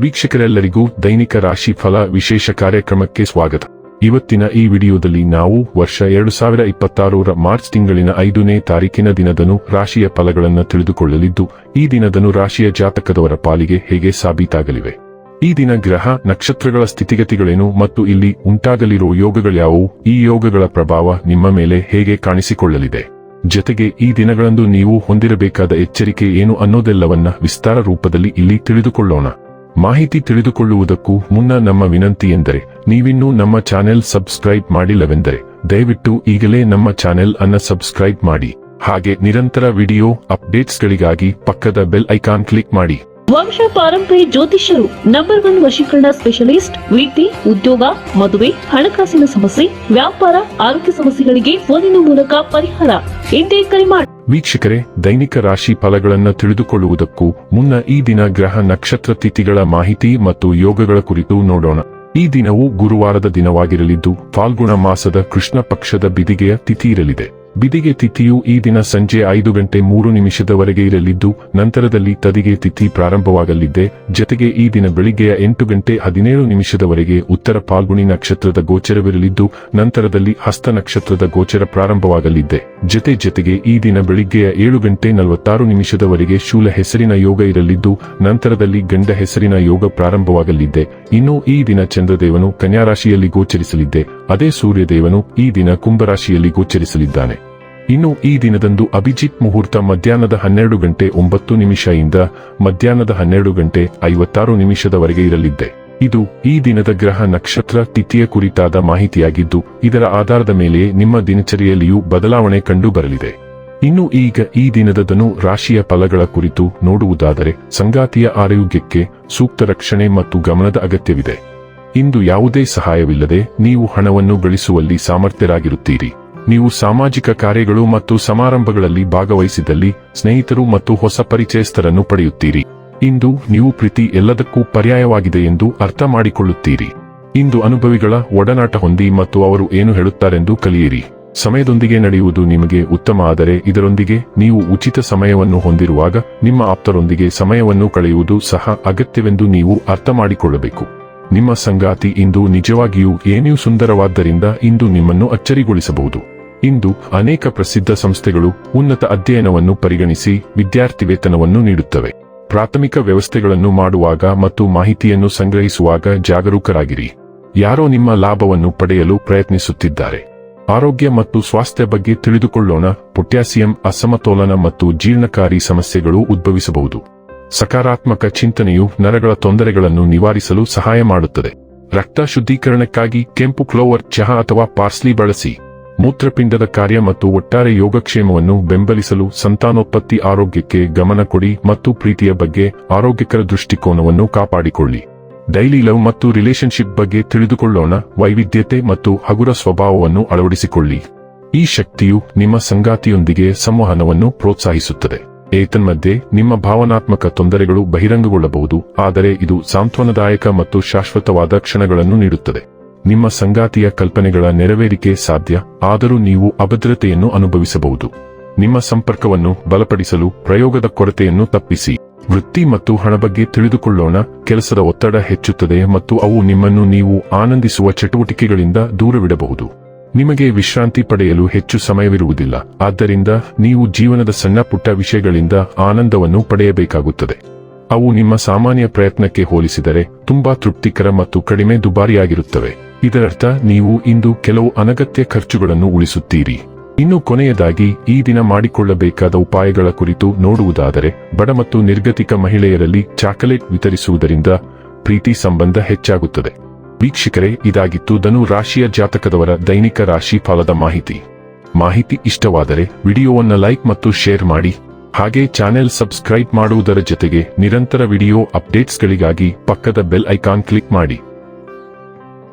ವೀಕ್ಷಕರೆಲ್ಲರಿಗೂ ದೈನಿಕ ರಾಶಿ ಫಲ ವಿಶೇಷ ಕಾರ್ಯಕ್ರಮಕ್ಕೆ ಸ್ವಾಗತ. ಇವತ್ತಿನ ಈ ವಿಡಿಯೋದಲ್ಲಿ ನಾವು ವರ್ಷ 2026ರ ಮಾರ್ಚ್ ತಿಂಗಳಿನ 5ನೇ ತಾರೀಕಿನ ದಿನದನು ರಾಶಿಯ ಫಲಗಳನ್ನು ತಿಳಿದುಕೊಳ್ಳಲಿದ್ದು, ಈ ದಿನದನು ರಾಶಿಯ ಜಾತಕದವರ ಪಾಲಿಗೆ ಹೇಗೆ ಸಾಬೀತಾಗಲಿವೆ, ಈ ದಿನ ಗ್ರಹ ನಕ್ಷತ್ರಗಳ ಸ್ಥಿತಿಗತಿಗಳೇನು ಮತ್ತು ಇಲ್ಲಿ ಉಂಟಾಗಲಿರುವ ಯೋಗಗಳ್ಯಾವುವು, ಈ ಯೋಗಗಳ ಪ್ರಭಾವ ನಿಮ್ಮ ಮೇಲೆ ಹೇಗೆ ಕಾಣಿಸಿಕೊಳ್ಳಲಿದೆ, ಜೊತೆಗೆ ಈ ದಿನಗಳಂದು ನೀವು ಹೊಂದಿರಬೇಕಾದ ಎಚ್ಚರಿಕೆ ಏನು ಅನ್ನೋದೆಲ್ಲವನ್ನ ವಿಸ್ತಾರ ರೂಪದಲ್ಲಿ ಇಲ್ಲಿ ತಿಳಿದುಕೊಳ್ಳೋಣ. ಮಾಹಿತಿ ತಿಳಿದುಕೊಳ್ಳುವುದಕ್ಕೂ ಮುನ್ನ ನಮ್ಮ ವಿನಂತಿ ಎಂದರೆ, ನೀವಿನ್ನೂ ನಮ್ಮ ಚಾನೆಲ್ ಸಬ್ಸ್ಕ್ರೈಬ್ ಮಾಡಿಲ್ಲವೆಂದರೆ ದಯವಿಟ್ಟು ಈಗಲೇ ನಮ್ಮ ಚಾನೆಲ್ ಅನ್ನು ಸಬ್ಸ್ಕ್ರೈಬ್ ಮಾಡಿ. ಹಾಗೆ ನಿರಂತರ ವಿಡಿಯೋ ಅಪ್ಡೇಟ್ಸ್ಗಳಿಗಾಗಿ ಪಕ್ಕದ ಬೆಲ್ ಐಕಾನ್ ಕ್ಲಿಕ್ ಮಾಡಿ. ವಂಶ ಪಾರಂಪರ್ಯ ಜ್ಯೋತಿಷ್ಯರು ನಂಬರ್ 1 ವಶೀಕರಣ ಸ್ಪೆಷಲಿಸ್ಟ್. ವೃತ್ತಿ, ಉದ್ಯೋಗ, ಮದುವೆ, ಹಣಕಾಸಿನ ಸಮಸ್ಯೆ, ವ್ಯಾಪಾರ, ಆರೋಗ್ಯ ಸಮಸ್ಯೆಗಳಿಗೆ ಫೋನಿನ ಮೂಲಕ ಪರಿಹಾರ. ಇಂದೇ ಕರೆ ಮಾಡಿ. ವೀಕ್ಷಕರೇ, ದೈನಿಕ ರಾಶಿ ಫಲಗಳನ್ನು ತಿಳಿದುಕೊಳ್ಳುವುದಕ್ಕೂ ಮುನ್ನ ಈ ದಿನ ಗ್ರಹ ನಕ್ಷತ್ರ ತಿಥಿಗಳ ಮಾಹಿತಿ ಮತ್ತು ಯೋಗಗಳ ಕುರಿತು ನೋಡೋಣ. ಈ ದಿನವು ಗುರುವಾರದ ದಿನವಾಗಿರಲಿದ್ದು, ಫಾಲ್ಗುಣ ಮಾಸದ ಕೃಷ್ಣ ಪಕ್ಷದ ಬಿದಿಗೆಯ ತಿಥಿ ಇರಲಿದೆ. ಬಿದಿಗೆ ತಿಥಿಯು ಈ ದಿನ ಸಂಜೆ 5:03 ಇರಲಿದ್ದು, ನಂತರದಲ್ಲಿ ತದಿಗೆ ತಿಥಿ ಪ್ರಾರಂಭವಾಗಲಿದೆ. ಜೊತೆಗೆ ಈ ದಿನ ಬೆಳಿಗ್ಗೆಯ 8:17 ಉತ್ತರ ಫಾಲ್ಗುಣಿ ನಕ್ಷತ್ರದ ಗೋಚರವಿರಲಿದ್ದು, ನಂತರದಲ್ಲಿ ಹಸ್ತ ನಕ್ಷತ್ರದ ಗೋಚರ ಪ್ರಾರಂಭವಾಗಲಿದೆ. ಜೊತೆಗೆ ಈ ದಿನ ಬೆಳಿಗ್ಗೆಯ 7:46 ಶೂಲ ಹೆಸರಿನ ಯೋಗ ಇರಲಿದ್ದು, ನಂತರದಲ್ಲಿ ಗಂಡ ಹೆಸರಿನ ಯೋಗ ಪ್ರಾರಂಭವಾಗಲಿದೆ. ಇನ್ನು ಈ ದಿನ ಚಂದ್ರದೇವನು ಕನ್ಯಾ ರಾಶಿಯಲ್ಲಿ ಗೋಚರಿಸಲಿದೆ. ಅದೇ ಸೂರ್ಯದೇವನು ಈ ದಿನ ಕುಂಭರಾಶಿಯಲ್ಲಿ ಗೋಚರಿಸಲಿದ್ದಾನೆ. ಇನ್ನು ಈ ದಿನದಂದು ಅಭಿಜಿತ್ ಮುಹೂರ್ತ ಮಧ್ಯಾಹ್ನದ 12:09 ಇಂದ ಮಧ್ಯಾಹ್ನದ 12:56 ಇರಲಿದೆ. ಇದು ಈ ದಿನದ ಗ್ರಹ ನಕ್ಷತ್ರ ತಿಥಿಯ ಕುರಿತಾದ ಮಾಹಿತಿಯಾಗಿದ್ದು, ಇದರ ಆಧಾರದ ಮೇಲೆ ನಿಮ್ಮ ದಿನಚರಿಯಲ್ಲಿಯೂ ಬದಲಾವಣೆ ಕಂಡು ಬರಲಿದೆ. ಇನ್ನು ಈಗ ಈ ದಿನದ ರಾಶಿಯ ಫಲಗಳ ಕುರಿತು ನೋಡುವುದಾದರೆ, ಸಂಗಾತಿಯ ಆರೋಗ್ಯಕ್ಕೆ ಸೂಕ್ತ ರಕ್ಷಣೆ ಮತ್ತು ಗಮನದ ಅಗತ್ಯವಿದೆ. ಇಂದು ಯಾವುದೇ ಸಹಾಯವಿಲ್ಲದೆ ನೀವು ಹಣವನ್ನು ಗಳಿಸುವಲ್ಲಿ ಸಮರ್ಥರಾಗಿರುತ್ತೀರಿ. ನೀವು ಸಾಮಾಜಿಕ ಕಾರ್ಯಗಳು ಮತ್ತು ಸಮಾರಂಭಗಳಲ್ಲಿ ಭಾಗವಹಿಸಿದಲ್ಲಿ ಸ್ನೇಹಿತರು ಮತ್ತು ಹೊಸ ಪರಿಚಯಸ್ಥರನ್ನು ಪಡೆಯುತ್ತೀರಿ. ಇಂದು ನೀವು ಪ್ರೀತಿ ಎಲ್ಲದಕ್ಕೂ ಪರ್ಯಾಯವಾಗಿದೆ ಎಂದು ಅರ್ಥ ಮಾಡಿಕೊಳ್ಳುತ್ತೀರಿ. ಇಂದು ಅನುಭವಿಗಳ ಒಡನಾಟ ಹೊಂದಿ ಮತ್ತು ಅವರು ಏನು ಹೇಳುತ್ತಾರೆಂದು ಕಲಿಯಿರಿ. ಸಮಯದೊಂದಿಗೆ ನಡೆಯುವುದು ನಿಮಗೆ ಉತ್ತಮ, ಆದರೆ ಇದರೊಂದಿಗೆ ನೀವು ಉಚಿತ ಸಮಯವನ್ನು ಹೊಂದಿರುವಾಗ ನಿಮ್ಮ ಆಪ್ತರೊಂದಿಗೆ ಸಮಯವನ್ನು ಕಳೆಯುವುದು ಸಹ ಅಗತ್ಯವೆಂದು ನೀವು ಅರ್ಥ ಮಾಡಿಕೊಳ್ಳಬೇಕು. ನಿಮ್ಮ ಸಂಗಾತಿ ಇಂದು ನಿಜವಾಗಿಯೂ ಏನೂ ಸುಂದರವಾದ್ದರಿಂದ ಇಂದು ನಿಮ್ಮನ್ನು ಅಚ್ಚರಿಗೊಳಿಸಬಹುದು. ಇಂದು ಅನೇಕ ಪ್ರಸಿದ್ಧ ಸಂಸ್ಥೆಗಳು ಉನ್ನತ ಅಧ್ಯಯನವನ್ನು ಪರಿಗಣಿಸಿ ವಿದ್ಯಾರ್ಥಿ ವೇತನವನ್ನು ನೀಡುತ್ತವೆ. ಪ್ರಾಥಮಿಕ ವ್ಯವಸ್ಥೆಗಳನ್ನು ಮಾಡುವಾಗ ಮತ್ತು ಮಾಹಿತಿಯನ್ನು ಸಂಗ್ರಹಿಸುವಾಗ ಜಾಗರೂಕರಾಗಿರಿ. ಯಾರೋ ನಿಮ್ಮ ಲಾಭವನ್ನು ಪಡೆಯಲು ಪ್ರಯತ್ನಿಸುತ್ತಿದ್ದಾರೆ. ಆರೋಗ್ಯ ಮತ್ತು ಸ್ವಾಸ್ಥ್ಯ ಬಗ್ಗೆ ತಿಳಿದುಕೊಳ್ಳೋಣ. ಪೊಟ್ಯಾಸಿಯಂ ಅಸಮತೋಲನ ಮತ್ತು ಜೀರ್ಣಕಾರಿ ಸಮಸ್ಯೆಗಳು ಉದ್ಭವಿಸಬಹುದು. ಸಕಾರಾತ್ಮಕ ಚಿಂತನೆಯು ನರಗಳ ತೊಂದರೆಗಳನ್ನು ನಿವಾರಿಸಲು ಸಹಾಯ ಮಾಡುತ್ತದೆ. ರಕ್ತ ಶುದ್ಧೀಕರಣಕ್ಕಾಗಿ ಕೆಂಪು ಕ್ಲೋವರ್ ಚಹಾ ಅಥವಾ ಪಾರ್ಸ್ಲಿ ಬಳಸಿ. ಮೂತ್ರಪಿಂಡದ ಕಾರ್ಯ ಮತ್ತು ಒಟ್ಟಾರೆ ಯೋಗಕ್ಷೇಮವನ್ನು ಬೆಂಬಲಿಸಲು ಸಂತಾನೋತ್ಪತ್ತಿ ಆರೋಗ್ಯಕ್ಕೆ ಗಮನ ಕೊಡಿ ಮತ್ತು ಪ್ರೀತಿಯ ಬಗ್ಗೆ ಆರೋಗ್ಯಕರ ದೃಷ್ಟಿಕೋನವನ್ನು ಕಾಪಾಡಿಕೊಳ್ಳಿ. ಡೈಲಿ ಲವ್ ಮತ್ತು ರಿಲೇಶನ್ಶಿಪ್ ಬಗ್ಗೆ ತಿಳಿದುಕೊಳ್ಳೋಣ. ವೈವಿಧ್ಯತೆ ಮತ್ತು ಹಗುರ ಸ್ವಭಾವವನ್ನು ಅಳವಡಿಸಿಕೊಳ್ಳಿ. ಈ ಶಕ್ತಿಯು ನಿಮ್ಮ ಸಂಗಾತಿಯೊಂದಿಗೆ ಸಂವಹನವನ್ನು ಪ್ರೋತ್ಸಾಹಿಸುತ್ತದೆ. ಏತನ್ಮಧ್ಯೆ ನಿಮ್ಮ ಭಾವನಾತ್ಮಕ ತೊಂದರೆಗಳು ಬಹಿರಂಗಗೊಳ್ಳಬಹುದು, ಆದರೆ ಇದು ಸಾಂತ್ವನದಾಯಕ ಮತ್ತು ಶಾಶ್ವತವಾದ ಕ್ಷಣಗಳನ್ನು ನೀಡುತ್ತದೆ. ನಿಮ್ಮ ಸಂಗಾತಿಯ ಕಲ್ಪನೆಗಳ ನೆರವೇರಿಕೆ ಸಾಧ್ಯ, ಆದರೂ ನೀವು ಅಭದ್ರತೆಯನ್ನು ಅನುಭವಿಸಬಹುದು. ನಿಮ್ಮ ಸಂಪರ್ಕವನ್ನು ಬಲಪಡಿಸಲು ಪ್ರಯೋಗದ ಕೊರತೆಯನ್ನು ತಪ್ಪಿಸಿ. ವೃತ್ತಿ ಮತ್ತು ಹಣ ಬಗ್ಗೆ ತಿಳಿದುಕೊಳ್ಳೋಣ. ಕೆಲಸದ ಒತ್ತಡ ಹೆಚ್ಚುತ್ತದೆ ಮತ್ತು ಅವು ನಿಮ್ಮನ್ನು ನೀವು ಆನಂದಿಸುವ ಚಟುವಟಿಕೆಗಳಿಂದ ದೂರವಿಡಬಹುದು. ನಿಮಗೆ ವಿಶ್ರಾಂತಿ ಪಡೆಯಲು ಹೆಚ್ಚು ಸಮಯವಿರುವುದಿಲ್ಲ, ಆದ್ದರಿಂದ ನೀವು ಜೀವನದ ಸಣ್ಣ ಪುಟ್ಟ ವಿಷಯಗಳಿಂದ ಆನಂದವನ್ನು ಪಡೆಯಬೇಕಾಗುತ್ತದೆ. ಅವು ನಿಮ್ಮ ಸಾಮಾನ್ಯ ಪ್ರಯತ್ನಕ್ಕೆ ಹೋಲಿಸಿದರೆ ತುಂಬಾ ತೃಪ್ತಿಕರ ಮತ್ತು ಕಡಿಮೆ ದುಬಾರಿಯಾಗಿರುತ್ತವೆ. ಇದರರ್ಥ ನೀವು ಇಂದು ಕೆಲವು ಅನಗತ್ಯ ಖರ್ಚುಗಳನ್ನು ಉಳಿಸುತ್ತೀರಿ. ಇನ್ನು ಕೊನೆಯದಾಗಿ ಈ ದಿನ ಮಾಡಿಕೊಳ್ಳಬೇಕಾದ ಉಪಾಯಗಳ ಕುರಿತು ನೋಡುವುದಾದರೆ, ಬಡ ಮತ್ತು ನಿರ್ಗತಿಕ ಮಹಿಳೆಯರಲ್ಲಿ ಚಾಕೊಲೇಟ್ ವಿತರಿಸುವುದರಿಂದ ಪ್ರೀತಿ ಸಂಬಂಧ ಹೆಚ್ಚಾಗುತ್ತದೆ. ವೀಕ್ಷಕರೇ, ಇದಾಗಿತ್ತು ಧನು ರಾಶಿಯ ಜಾತಕದವರ ದೈನಿಕ ರಾಶಿ ಫಲದ ಮಾಹಿತಿ ಇಷ್ಟವಾದರೆ ವಿಡಿಯೋವನ್ನು ಲೈಕ್ ಮತ್ತು ಶೇರ್ ಮಾಡಿ. ಹಾಗೆ ಚಾನೆಲ್ ಸಬ್ಸ್ಕ್ರೈಬ್ ಮಾಡುವುದರ ಜೊತೆಗೆ ನಿರಂತರ ವಿಡಿಯೋ ಅಪ್ಡೇಟ್ಸ್ಗಳಿಗಾಗಿ ಪಕ್ಕದ ಬೆಲ್ ಐಕಾನ್ ಕ್ಲಿಕ್ ಮಾಡಿ.